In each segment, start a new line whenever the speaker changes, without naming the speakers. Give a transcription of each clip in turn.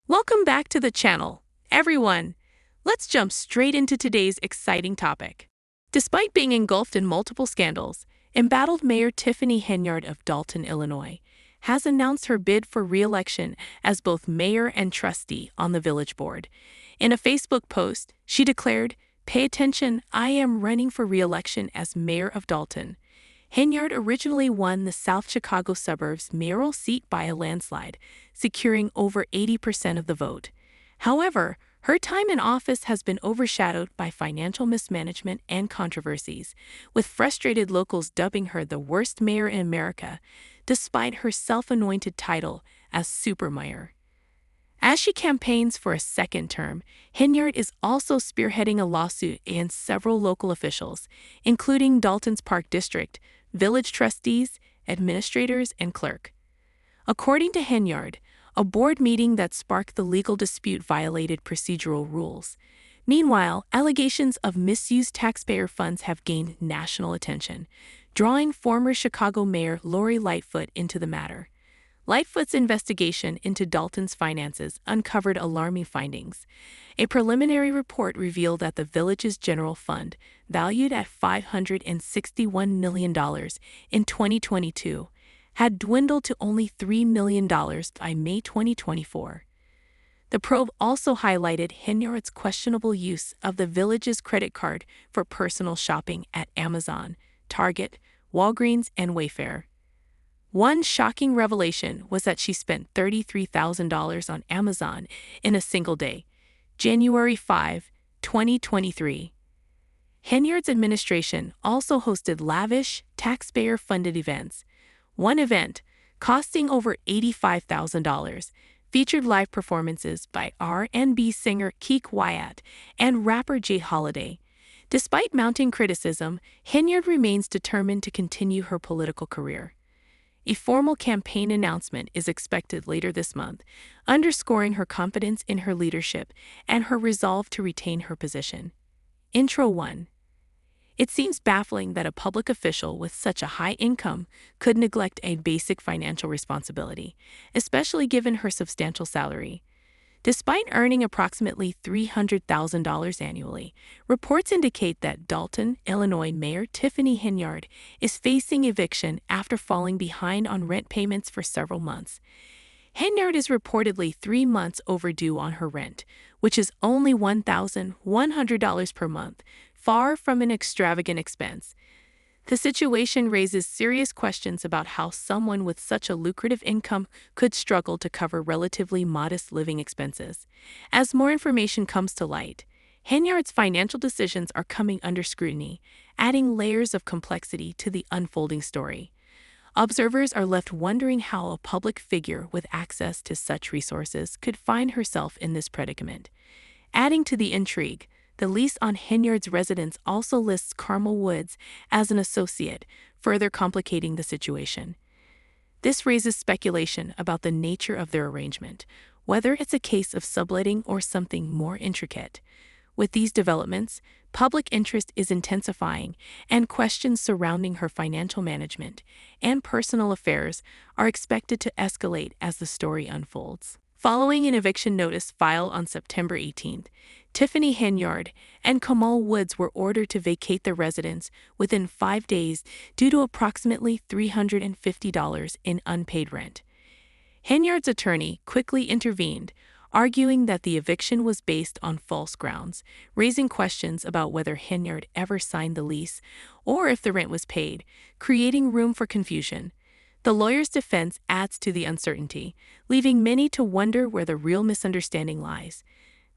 Welcome back to the channel, everyone. Let's jump straight into today's exciting topic. Despite being engulfed in multiple scandals, embattled Mayor Tiffany Henyard of Dolton, Illinois, has announced her bid for re-election as both mayor and trustee on the village board. In a Facebook post, she declared, "Pay attention, I am running for re-election as mayor of Dolton." Henyard originally won the South Chicago suburbs mayoral seat by a landslide, securing over 80% of the vote. However, her time in office has been overshadowed by financial mismanagement and controversies, with frustrated locals dubbing her the worst mayor in America, despite her self-anointed title as super mayor. As she campaigns for a second term, Henyard is also spearheading a lawsuit against several local officials, including Dalton's Park District, village trustees, administrators, and clerk. According to Henyard, a board meeting that sparked the legal dispute violated procedural rules. Meanwhile, allegations of misused taxpayer funds have gained national attention, drawing former Chicago Mayor Lori Lightfoot into the matter. Lightfoot's investigation into Dalton's finances uncovered alarming findings. A preliminary report revealed that the village's general fund, valued at $561 million in 2022, had dwindled to only $3 million by May 2024. The probe also highlighted Henyard's questionable use of the village's credit card for personal shopping at Amazon, Target, Walgreens, and Wayfair. One shocking revelation was that she spent $33,000 on Amazon in a single day, January 5, 2023. Henyard's administration also hosted lavish, taxpayer-funded events. One event, costing over $85,000, featured live performances by R&B singer Keek Wyatt and rapper Jay Holiday. Despite mounting criticism, Henyard remains determined to continue her political career. A formal campaign announcement is expected later this month, underscoring her confidence in her leadership and her resolve to retain her position. Intro 1. It seems baffling that a public official with such a high income could neglect a basic financial responsibility, especially given her substantial salary. Despite earning approximately $300,000 annually, reports indicate that Dolton, Illinois Mayor Tiffany Henyard is facing eviction after falling behind on rent payments for several months. Henyard is reportedly 3 months overdue on her rent, which is only $1,100 per month, far from an extravagant expense. The situation raises serious questions about how someone with such a lucrative income could struggle to cover relatively modest living expenses. As more information comes to light, Henyard's financial decisions are coming under scrutiny, adding layers of complexity to the unfolding story. Observers are left wondering how a public figure with access to such resources could find herself in this predicament. Adding to the intrigue, the lease on Henyard's residence also lists Carmel Woods as an associate, further complicating the situation. This raises speculation about the nature of their arrangement, whether it's a case of subletting or something more intricate. With these developments, public interest is intensifying, and questions surrounding her financial management and personal affairs are expected to escalate as the story unfolds. Following an eviction notice filed on September 18th, Tiffany Henyard and Carmel Woods were ordered to vacate their residence within 5 days due to approximately $350 in unpaid rent. Henyard's attorney quickly intervened, arguing that the eviction was based on false grounds, raising questions about whether Henyard ever signed the lease or if the rent was paid, creating room for confusion. The lawyer's defense adds to the uncertainty, leaving many to wonder where the real misunderstanding lies.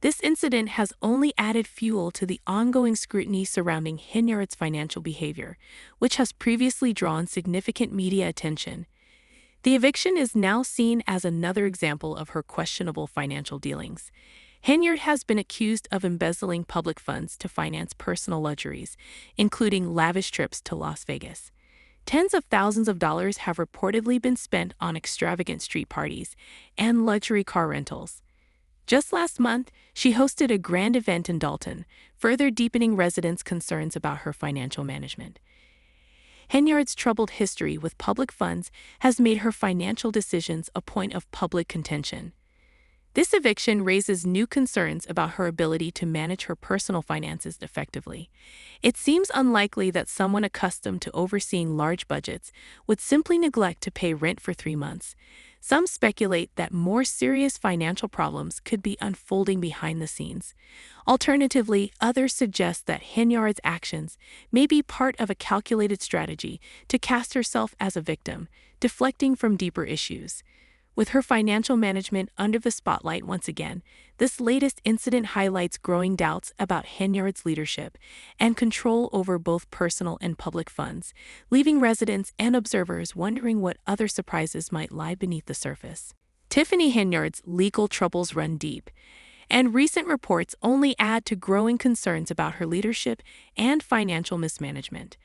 This incident has only added fuel to the ongoing scrutiny surrounding Henyard's financial behavior, which has previously drawn significant media attention. The eviction is now seen as another example of her questionable financial dealings. Henyard has been accused of embezzling public funds to finance personal luxuries, including lavish trips to Las Vegas. Tens of thousands of dollars have reportedly been spent on extravagant street parties and luxury car rentals. Just last month, she hosted a grand event in Dolton, further deepening residents' concerns about her financial management. Henyard's troubled history with public funds has made her financial decisions a point of public contention. This eviction raises new concerns about her ability to manage her personal finances effectively. It seems unlikely that someone accustomed to overseeing large budgets would simply neglect to pay rent for 3 months. Some speculate that more serious financial problems could be unfolding behind the scenes. Alternatively, others suggest that Henyard's actions may be part of a calculated strategy to cast herself as a victim, deflecting from deeper issues. With her financial management under the spotlight once again, this latest incident highlights growing doubts about Henyard's leadership and control over both personal and public funds, leaving residents and observers wondering what other surprises might lie beneath the surface. Tiffany Henyard's legal troubles run deep, and recent reports only add to growing concerns about her leadership and financial mismanagement.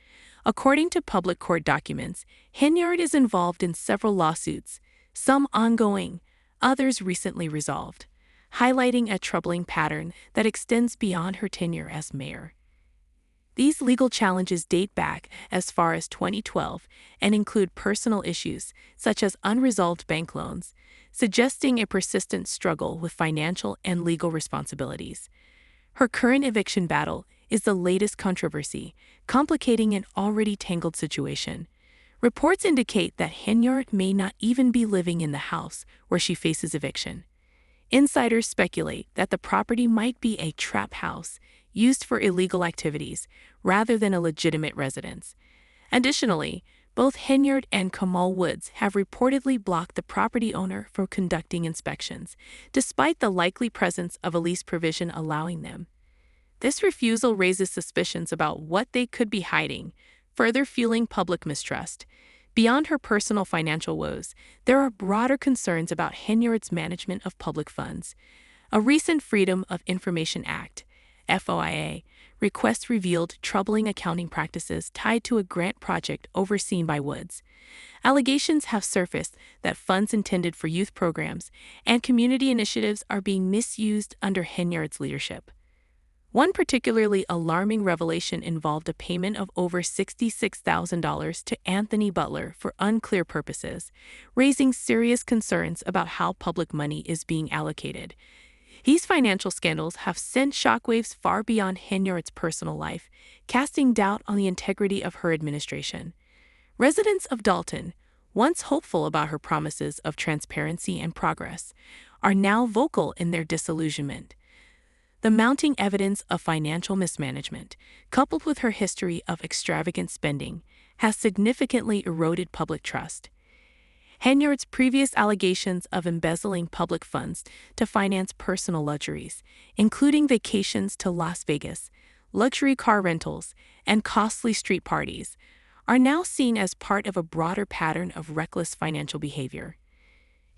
According to public court documents, Henyard is involved in several lawsuits, some ongoing, others recently resolved, highlighting a troubling pattern that extends beyond her tenure as mayor. These legal challenges date back as far as 2012 and include personal issues such as unresolved bank loans, suggesting a persistent struggle with financial and legal responsibilities. Her current eviction battle is the latest controversy, complicating an already tangled situation. Reports indicate that Henyard may not even be living in the house where she faces eviction. Insiders speculate that the property might be a trap house used for illegal activities rather than a legitimate residence. Additionally, both Henyard and Kamal Woods have reportedly blocked the property owner from conducting inspections, despite the likely presence of a lease provision allowing them. This refusal raises suspicions about what they could be hiding, further fueling public mistrust. Beyond her personal financial woes, there are broader concerns about Henyard's management of public funds. A recent Freedom of Information Act, FOIA, request revealed troubling accounting practices tied to a grant project overseen by Woods. Allegations have surfaced that funds intended for youth programs and community initiatives are being misused under Henyard's leadership. One particularly alarming revelation involved a payment of over $66,000 to Anthony Butler for unclear purposes, raising serious concerns about how public money is being allocated. These financial scandals have sent shockwaves far beyond Henyard's personal life, casting doubt on the integrity of her administration. Residents of Dolton, once hopeful about her promises of transparency and progress, are now vocal in their disillusionment. The mounting evidence of financial mismanagement, coupled with her history of extravagant spending, has significantly eroded public trust. Henyard's previous allegations of embezzling public funds to finance personal luxuries, including vacations to Las Vegas, luxury car rentals, and costly street parties, are now seen as part of a broader pattern of reckless financial behavior.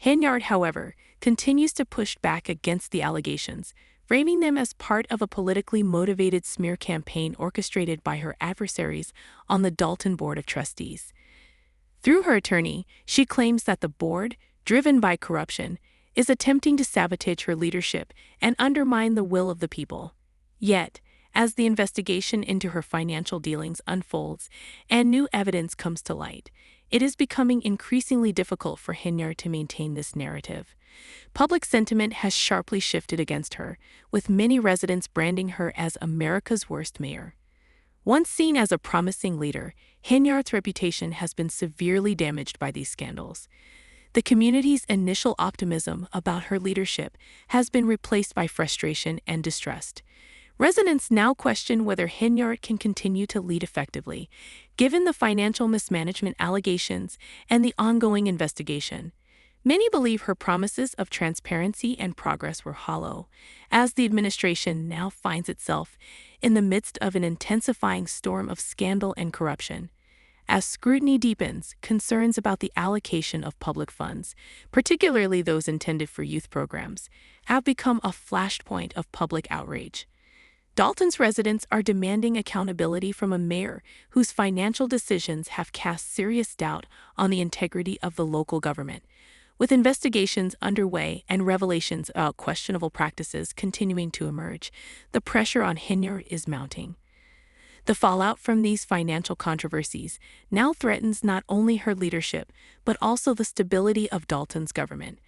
Henyard, however, continues to push back against the allegations, framing them as part of a politically motivated smear campaign orchestrated by her adversaries on the Dolton Board of Trustees. Through her attorney, she claims that the board, driven by corruption, is attempting to sabotage her leadership and undermine the will of the people. Yet, as the investigation into her financial dealings unfolds and new evidence comes to light, it is becoming increasingly difficult for Henyard to maintain this narrative. Public sentiment has sharply shifted against her, with many residents branding her as America's worst mayor. Once seen as a promising leader, Henyard's reputation has been severely damaged by these scandals. The community's initial optimism about her leadership has been replaced by frustration and distrust. Residents now question whether Henyard can continue to lead effectively, given the financial mismanagement allegations and the ongoing investigation. Many believe her promises of transparency and progress were hollow, as the administration now finds itself in the midst of an intensifying storm of scandal and corruption. As scrutiny deepens, concerns about the allocation of public funds, particularly those intended for youth programs, have become a flashpoint of public outrage. Dolton's residents are demanding accountability from a mayor whose financial decisions have cast serious doubt on the integrity of the local government. With investigations underway and revelations about questionable practices continuing to emerge, the pressure on Henyard is mounting. The fallout from these financial controversies now threatens not only her leadership, but also the stability of Dolton's government.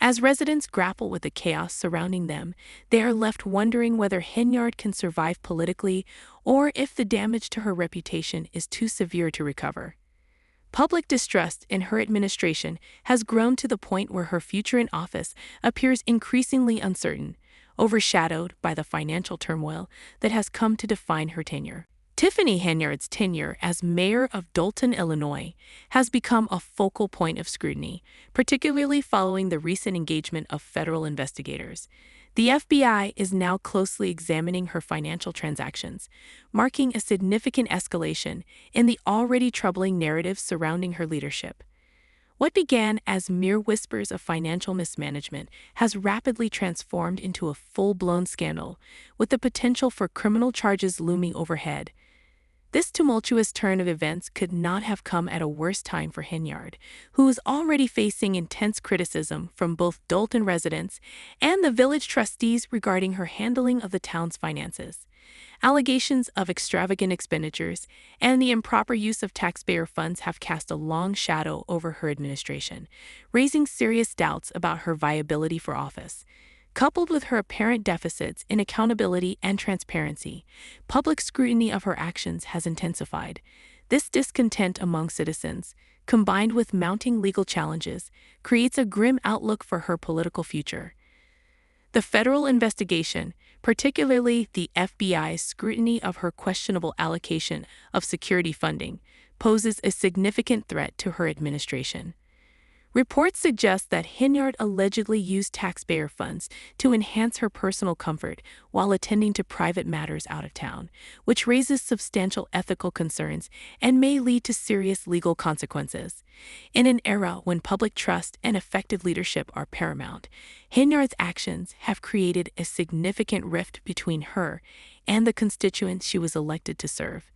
As residents grapple with the chaos surrounding them, they are left wondering whether Henyard can survive politically or if the damage to her reputation is too severe to recover. Public distrust in her administration has grown to the point where her future in office appears increasingly uncertain, overshadowed by the financial turmoil that has come to define her tenure. Tiffany Henyard's tenure as mayor of Dolton, Illinois, has become a focal point of scrutiny, particularly following the recent engagement of federal investigators. The FBI is now closely examining her financial transactions, marking a significant escalation in the already troubling narrative surrounding her leadership. What began as mere whispers of financial mismanagement has rapidly transformed into a full-blown scandal, with the potential for criminal charges looming overhead. This tumultuous turn of events could not have come at a worse time for Henyard, who is already facing intense criticism from both Dolton residents and the village trustees regarding her handling of the town's finances. Allegations of extravagant expenditures and the improper use of taxpayer funds have cast a long shadow over her administration, raising serious doubts about her viability for office. Coupled with her apparent deficits in accountability and transparency, public scrutiny of her actions has intensified. This discontent among citizens, combined with mounting legal challenges, creates a grim outlook for her political future. The federal investigation, particularly the FBI's scrutiny of her questionable allocation of security funding, poses a significant threat to her administration. Reports suggest that Henyard allegedly used taxpayer funds to enhance her personal comfort while attending to private matters out of town, which raises substantial ethical concerns and may lead to serious legal consequences. In an era when public trust and effective leadership are paramount, Henyard's actions have created a significant rift between her and the constituents she was elected to serve.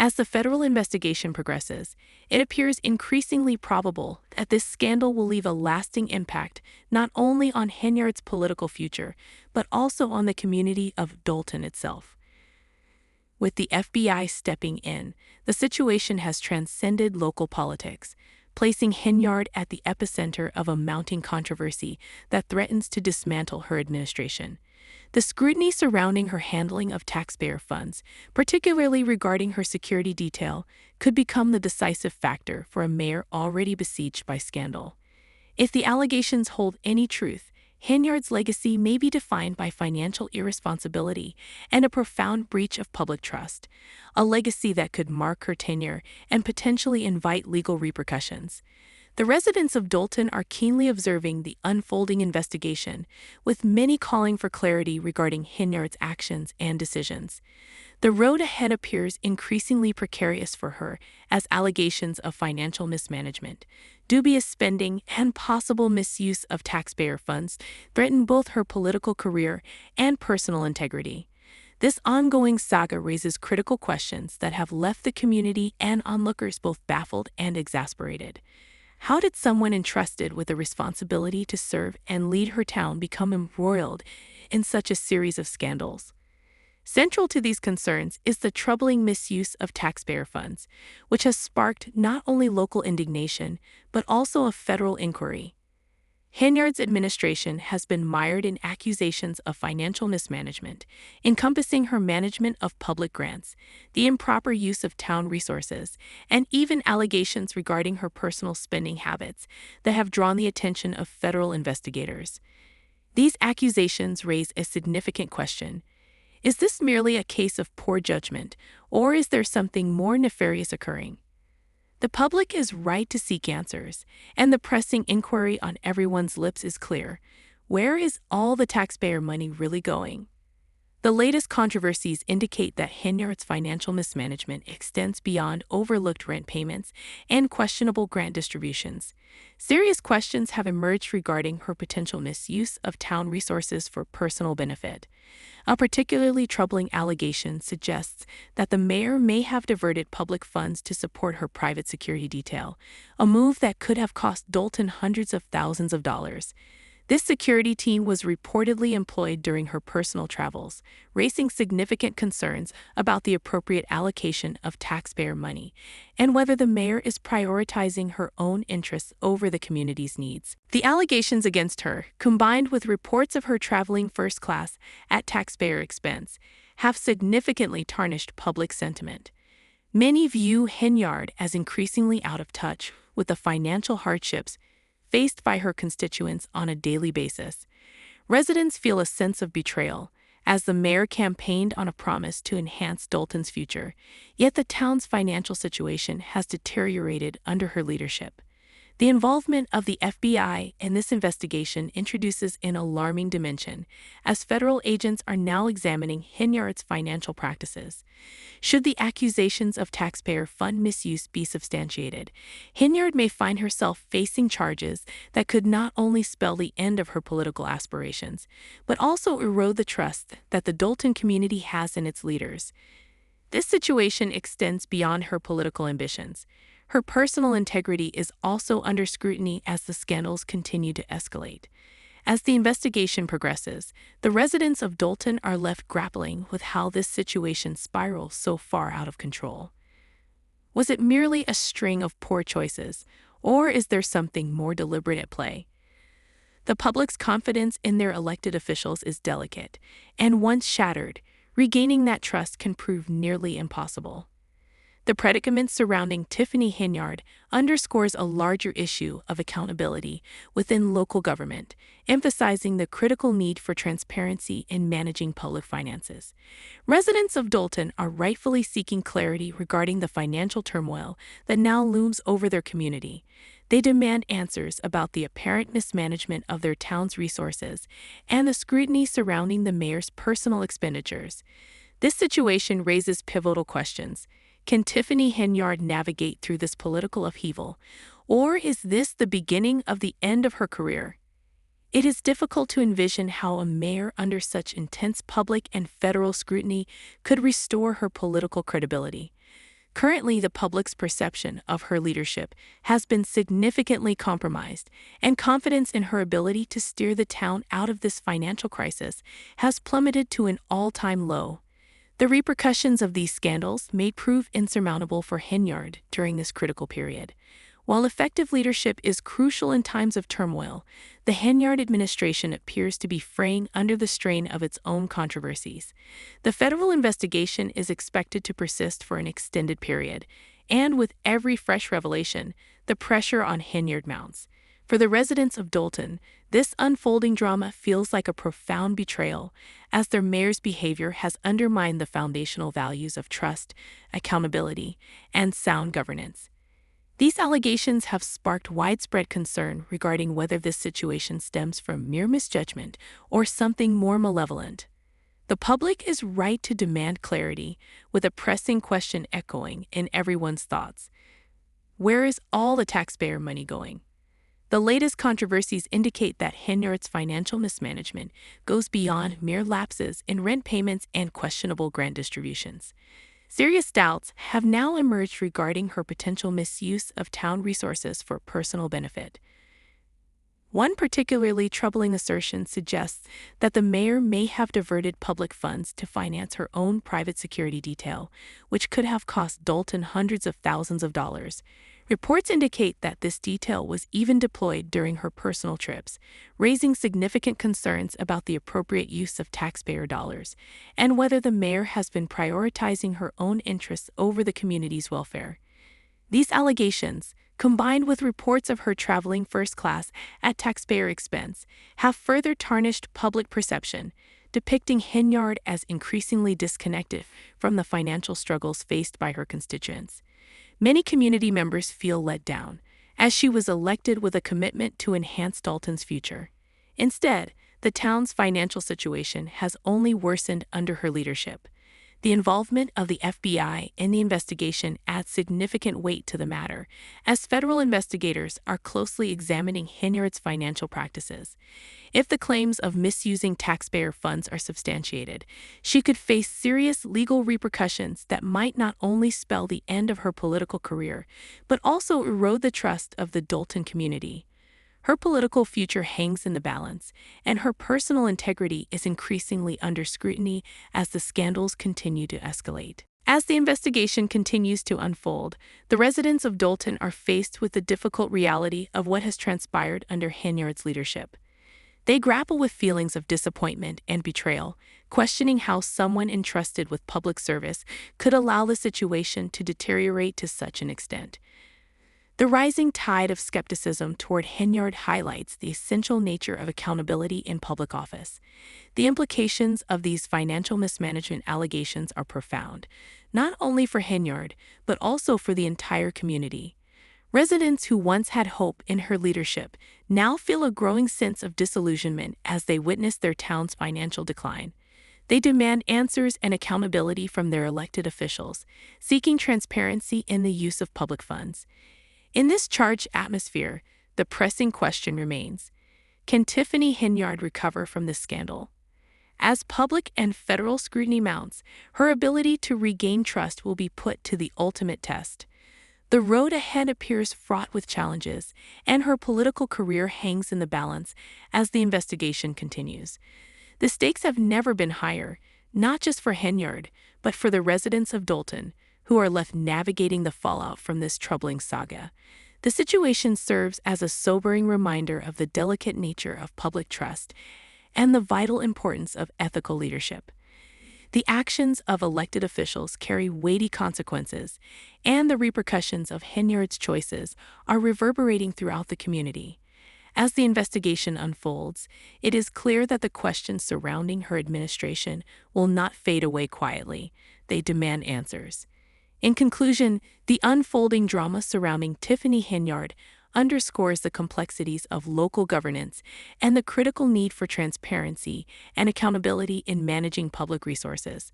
As the federal investigation progresses, it appears increasingly probable that this scandal will leave a lasting impact not only on Henyard's political future, but also on the community of Dolton itself. With the FBI stepping in, the situation has transcended local politics, placing Henyard at the epicenter of a mounting controversy that threatens to dismantle her administration. The scrutiny surrounding her handling of taxpayer funds, particularly regarding her security detail, could become the decisive factor for a mayor already besieged by scandal. If the allegations hold any truth, Henyard's legacy may be defined by financial irresponsibility and a profound breach of public trust, a legacy that could mark her tenure and potentially invite legal repercussions. The residents of Dolton are keenly observing the unfolding investigation, with many calling for clarity regarding Henyard's actions and decisions. The road ahead appears increasingly precarious for her as allegations of financial mismanagement, dubious spending, and possible misuse of taxpayer funds threaten both her political career and personal integrity. This ongoing saga raises critical questions that have left the community and onlookers both baffled and exasperated. How did someone entrusted with the responsibility to serve and lead her town become embroiled in such a series of scandals? Central to these concerns is the troubling misuse of taxpayer funds, which has sparked not only local indignation, but also a federal inquiry. Henyard's administration has been mired in accusations of financial mismanagement, encompassing her management of public grants, the improper use of town resources, and even allegations regarding her personal spending habits that have drawn the attention of federal investigators. These accusations raise a significant question. Is this merely a case of poor judgment, or is there something more nefarious occurring? The public is right to seek answers, and the pressing inquiry on everyone's lips is clear. Where is all the taxpayer money really going? The latest controversies indicate that Henyard's financial mismanagement extends beyond overlooked rent payments and questionable grant distributions. Serious questions have emerged regarding her potential misuse of town resources for personal benefit. A particularly troubling allegation suggests that the mayor may have diverted public funds to support her private security detail, a move that could have cost Dolton hundreds of thousands of dollars. This security team was reportedly employed during her personal travels, raising significant concerns about the appropriate allocation of taxpayer money and whether the mayor is prioritizing her own interests over the community's needs. The allegations against her, combined with reports of her traveling first class at taxpayer expense, have significantly tarnished public sentiment. Many view Henyard as increasingly out of touch with the financial hardships faced by her constituents on a daily basis. Residents feel a sense of betrayal as the mayor campaigned on a promise to enhance Dolton's future, yet the town's financial situation has deteriorated under her leadership. The involvement of the FBI in this investigation introduces an alarming dimension, as federal agents are now examining Henyard's financial practices. Should the accusations of taxpayer fund misuse be substantiated, Henyard may find herself facing charges that could not only spell the end of her political aspirations, but also erode the trust that the Dolton community has in its leaders. This situation extends beyond her political ambitions. Her personal integrity is also under scrutiny as the scandals continue to escalate. As the investigation progresses, the residents of Dolton are left grappling with how this situation spirals so far out of control. Was it merely a string of poor choices, or is there something more deliberate at play? The public's confidence in their elected officials is delicate, and once shattered, regaining that trust can prove nearly impossible. The predicament surrounding Tiffany Henyard underscores a larger issue of accountability within local government, emphasizing the critical need for transparency in managing public finances. Residents of Dolton are rightfully seeking clarity regarding the financial turmoil that now looms over their community. They demand answers about the apparent mismanagement of their town's resources and the scrutiny surrounding the mayor's personal expenditures. This situation raises pivotal questions. Can Tiffany Henyard navigate through this political upheaval, or is this the beginning of the end of her career? It is difficult to envision how a mayor under such intense public and federal scrutiny could restore her political credibility. Currently, the public's perception of her leadership has been significantly compromised, and confidence in her ability to steer the town out of this financial crisis has plummeted to an all-time low. The repercussions of these scandals may prove insurmountable for Henyard during this critical period. While effective leadership is crucial in times of turmoil, the Henyard administration appears to be fraying under the strain of its own controversies. The federal investigation is expected to persist for an extended period, and with every fresh revelation, the pressure on Henyard mounts. For the residents of Dolton, this unfolding drama feels like a profound betrayal, as their mayor's behavior has undermined the foundational values of trust, accountability, and sound governance. These allegations have sparked widespread concern regarding whether this situation stems from mere misjudgment or something more malevolent. The public is right to demand clarity, with a pressing question echoing in everyone's thoughts. Where is all the taxpayer money going? The latest controversies indicate that Henyard's financial mismanagement goes beyond mere lapses in rent payments and questionable grant distributions. Serious doubts have now emerged regarding her potential misuse of town resources for personal benefit. One particularly troubling assertion suggests that the mayor may have diverted public funds to finance her own private security detail, which could have cost Dolton hundreds of thousands of dollars. Reports indicate that this detail was even deployed during her personal trips, raising significant concerns about the appropriate use of taxpayer dollars and whether the mayor has been prioritizing her own interests over the community's welfare. These allegations, combined with reports of her traveling first class at taxpayer expense, have further tarnished public perception, depicting Henyard as increasingly disconnected from the financial struggles faced by her constituents. Many community members feel let down, as she was elected with a commitment to enhance Dolton's future. Instead, the town's financial situation has only worsened under her leadership. The involvement of the FBI in the investigation adds significant weight to the matter, as federal investigators are closely examining Henyard's financial practices. If the claims of misusing taxpayer funds are substantiated, she could face serious legal repercussions that might not only spell the end of her political career, but also erode the trust of the Dolton community. Her political future hangs in the balance, and her personal integrity is increasingly under scrutiny as the scandals continue to escalate. As the investigation continues to unfold, the residents of Dolton are faced with the difficult reality of what has transpired under Henyard's leadership. They grapple with feelings of disappointment and betrayal, questioning how someone entrusted with public service could allow the situation to deteriorate to such an extent. The rising tide of skepticism toward Henyard highlights the essential nature of accountability in public office. The implications of these financial mismanagement allegations are profound, not only for Henyard, but also for the entire community. Residents who once had hope in her leadership now feel a growing sense of disillusionment as they witness their town's financial decline. They demand answers and accountability from their elected officials, seeking transparency in the use of public funds. In this charged atmosphere, the pressing question remains: can Tiffany Henyard recover from this scandal? As public and federal scrutiny mounts, her ability to regain trust will be put to the ultimate test. The road ahead appears fraught with challenges, and her political career hangs in the balance as the investigation continues. The stakes have never been higher, not just for Henyard, but for the residents of Dolton, who are left navigating the fallout from this troubling saga. The situation serves as a sobering reminder of the delicate nature of public trust and the vital importance of ethical leadership. The actions of elected officials carry weighty consequences, and the repercussions of Henyard's choices are reverberating throughout the community. As the investigation unfolds, it is clear that the questions surrounding her administration will not fade away quietly. They demand answers. In conclusion, the unfolding drama surrounding Tiffany Henyard underscores the complexities of local governance and the critical need for transparency and accountability in managing public resources.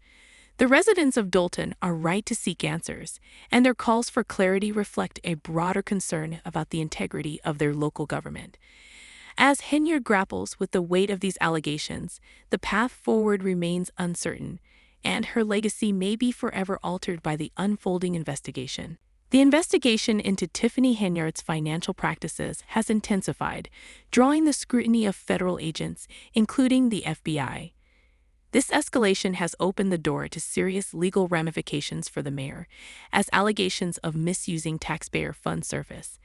The residents of Dolton are right to seek answers, and their calls for clarity reflect a broader concern about the integrity of their local government. As Henyard grapples with the weight of these allegations, the path forward remains uncertain, and her legacy may be forever altered by the unfolding investigation. The investigation into Tiffany Henyard's financial practices has intensified, drawing the scrutiny of federal agents, including the FBI. This escalation has opened the door to serious legal ramifications for the mayor, as allegations of misusing taxpayer funds surface.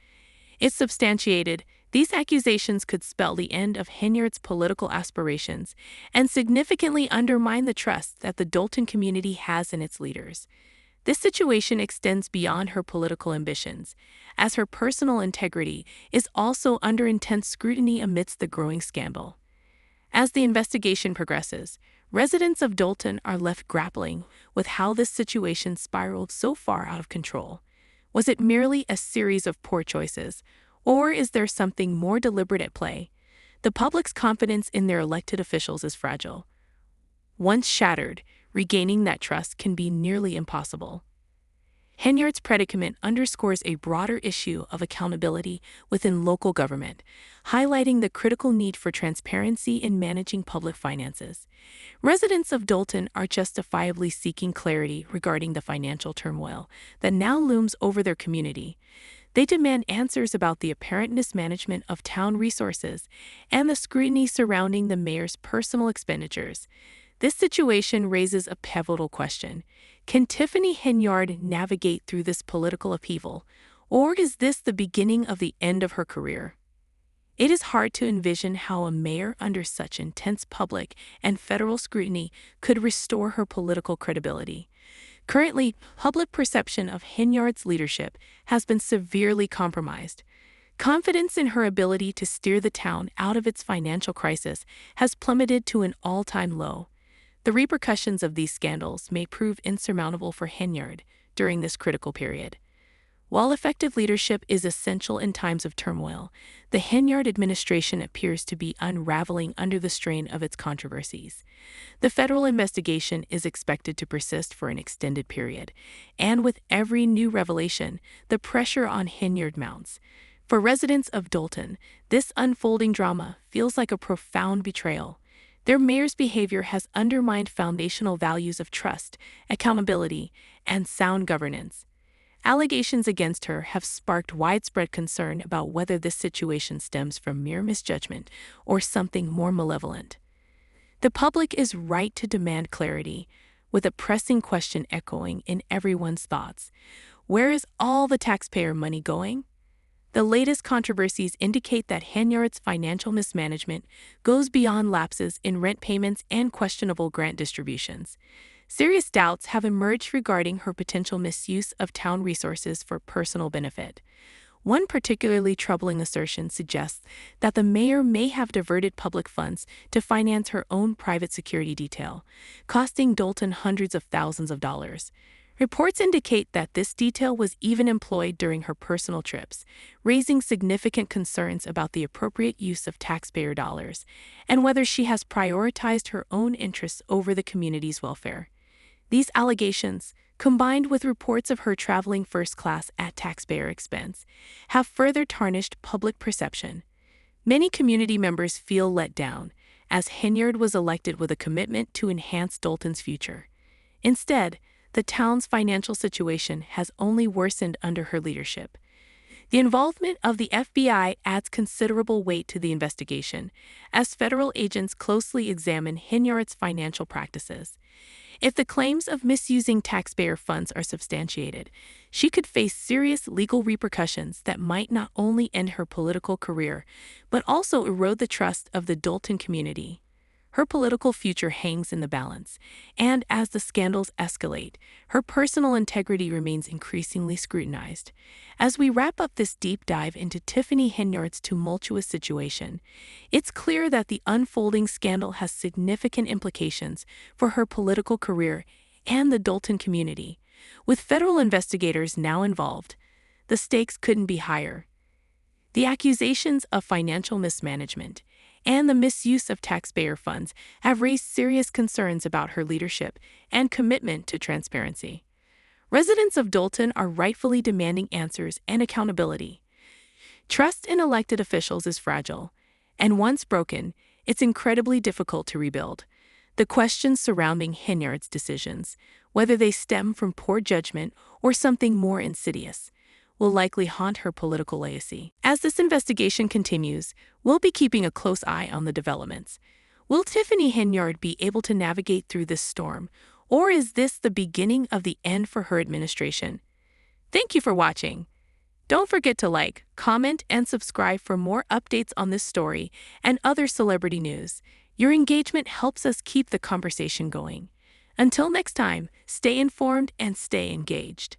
If substantiated, these accusations could spell the end of Henyard's political aspirations and significantly undermine the trust that the Dolton community has in its leaders. This situation extends beyond her political ambitions, as her personal integrity is also under intense scrutiny amidst the growing scandal. As the investigation progresses, residents of Dolton are left grappling with how this situation spiraled so far out of control. Was it merely a series of poor choices, or is there something more deliberate at play? The public's confidence in their elected officials is fragile. Once shattered, regaining that trust can be nearly impossible. Henyard's predicament underscores a broader issue of accountability within local government, highlighting the critical need for transparency in managing public finances. Residents of Dolton are justifiably seeking clarity regarding the financial turmoil that now looms over their community. They demand answers about the apparent mismanagement of town resources and the scrutiny surrounding the mayor's personal expenditures. This situation raises a pivotal question. Can Tiffany Henyard navigate through this political upheaval, or is this the beginning of the end of her career? It is hard to envision how a mayor under such intense public and federal scrutiny could restore her political credibility. Currently, public perception of Henyard's leadership has been severely compromised. Confidence in her ability to steer the town out of its financial crisis has plummeted to an all-time low. The repercussions of these scandals may prove insurmountable for Henyard during this critical period. While effective leadership is essential in times of turmoil, the Henyard administration appears to be unraveling under the strain of its controversies. The federal investigation is expected to persist for an extended period, and with every new revelation, the pressure on Henyard mounts. For residents of Dolton, this unfolding drama feels like a profound betrayal. Their mayor's behavior has undermined foundational values of trust, accountability, and sound governance. Allegations against her have sparked widespread concern about whether this situation stems from mere misjudgment or something more malevolent. The public is right to demand clarity, with a pressing question echoing in everyone's thoughts. Where is all the taxpayer money going? The latest controversies indicate that Henyard's financial mismanagement goes beyond lapses in rent payments and questionable grant distributions. Serious doubts have emerged regarding her potential misuse of town resources for personal benefit. One particularly troubling assertion suggests that the mayor may have diverted public funds to finance her own private security detail, costing Dolton hundreds of thousands of dollars. Reports indicate that this detail was even employed during her personal trips, raising significant concerns about the appropriate use of taxpayer dollars and whether she has prioritized her own interests over the community's welfare. These allegations, combined with reports of her traveling first class at taxpayer expense, have further tarnished public perception. Many community members feel let down, as Henyard was elected with a commitment to enhance Dolton's future. Instead, the town's financial situation has only worsened under her leadership. The involvement of the FBI adds considerable weight to the investigation, as federal agents closely examine Henyard's financial practices. If the claims of misusing taxpayer funds are substantiated, she could face serious legal repercussions that might not only end her political career, but also erode the trust of the Dolton community. Her political future hangs in the balance, and as the scandals escalate, her personal integrity remains increasingly scrutinized. As we wrap up this deep dive into Tiffany Henyard's tumultuous situation, it's clear that the unfolding scandal has significant implications for her political career and the Dolton community. With federal investigators now involved, the stakes couldn't be higher. The accusations of financial mismanagement and the misuse of taxpayer funds have raised serious concerns about her leadership and commitment to transparency. Residents of Dolton are rightfully demanding answers and accountability. Trust in elected officials is fragile, and once broken, it's incredibly difficult to rebuild. The questions surrounding Henyard's decisions, whether they stem from poor judgment or something more insidious, will likely haunt her political legacy. As this investigation continues, we'll be keeping a close eye on the developments. Will Tiffany Henyard be able to navigate through this storm, or is this the beginning of the end for her administration? Thank you for watching. Don't forget to like, comment, and subscribe for more updates on this story and other celebrity news. Your engagement helps us keep the conversation going. Until next time, stay informed and stay engaged.